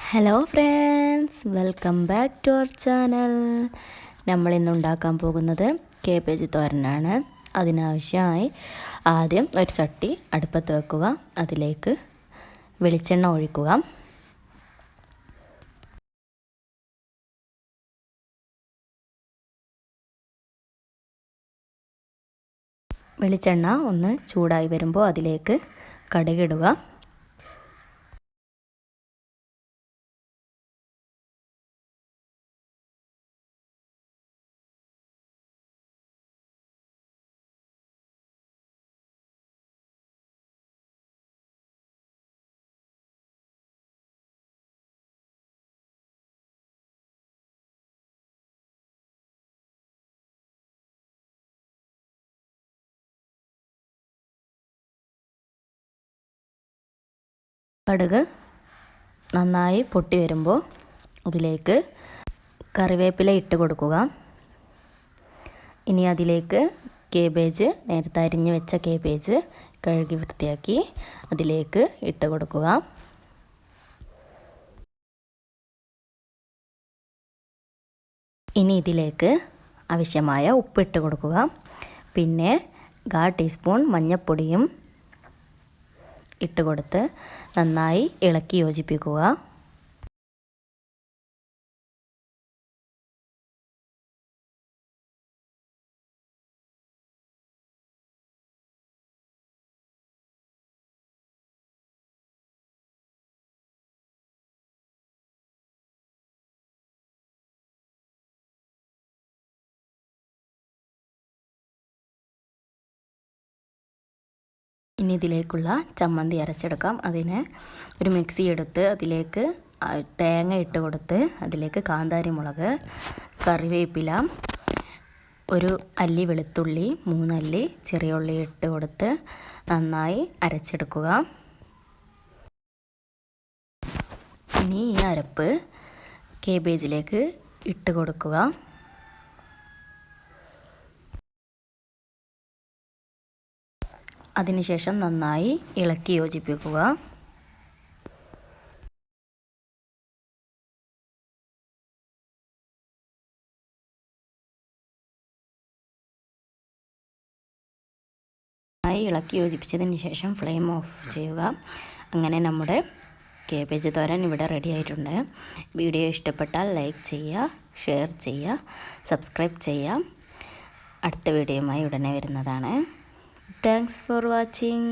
Hello friends, welcome back to our channel. നമ്മളിന്ന് ഉണ്ടാക്കാൻ പോകുന്നത് കേബേജ് തോരനാണ്. അതിനാവശ്യമായി ആദ്യം ഒരു ചട്ടി അടുപ്പത്ത് വെക്കുക. അതിലേക്ക് വെളിച്ചെണ്ണ ഒഴിക്കുക. വെളിച്ചെണ്ണ ഒന്ന് ചൂടായി വരുമ്പോൾ അതിലേക്ക് കടുകിടുക. കടുക് നന്നായി പൊട്ടി വരുമ്പോൾ അതിലേക്ക് കറിവേപ്പില ഇട്ട് കൊടുക്കുക. ഇനി അതിലേക്ക് നേരത്തെ അരിഞ്ഞ് വെച്ച കേബേജ് കഴുകി വൃത്തിയാക്കി അതിലേക്ക് ഇട്ട് കൊടുക്കുക. ഇനി ഇതിലേക്ക് ആവശ്യമായ ഉപ്പിട്ട് കൊടുക്കുക. പിന്നെ 1/4 ടീസ്പൂൺ മഞ്ഞൾപ്പൊടിയും ഇട്ട് കൊടുത്ത് നന്നായി ഇളക്കി യോജിപ്പിക്കുക. ഇനി ഇതിലേക്കുള്ള ചമ്മന്തി അരച്ചെടുക്കാം. അതിന് ഒരു മിക്സി എടുത്ത് അതിലേക്ക് തേങ്ങ ഇട്ട് കൊടുത്ത് അതിലേക്ക് കാന്താരി മുളക്, കറിവേപ്പില, ഒരു അല്ലി വെളുത്തുള്ളി, 3 അല്ലി ചെറിയ ഉള്ളി ഇട്ട് കൊടുത്ത് നന്നായി അരച്ചെടുക്കുക. ഇനി ഈ അരപ്പ് കേബേജിലേക്ക് ഇട്ട് കൊടുക്കുക. അതിനുശേഷം നന്നായി ഇളക്കി യോജിപ്പിക്കുക. ഇളക്കി യോജിപ്പിച്ചതിന് ശേഷം ഫ്ലെയിം ഓഫ് ചെയ്യുക. അങ്ങനെ നമ്മുടെ കേബേജ് തോരൻ ഇവിടെ റെഡി ആയിട്ടുണ്ട്. വീഡിയോ ഇഷ്ടപ്പെട്ടാൽ ലൈക്ക് ചെയ്യുക, ഷെയർ ചെയ്യുക, സബ്സ്ക്രൈബ് ചെയ്യുക. അടുത്ത വീഡിയോയുമായി ഉടനെ വരുന്നതാണ്. Thanks for watching.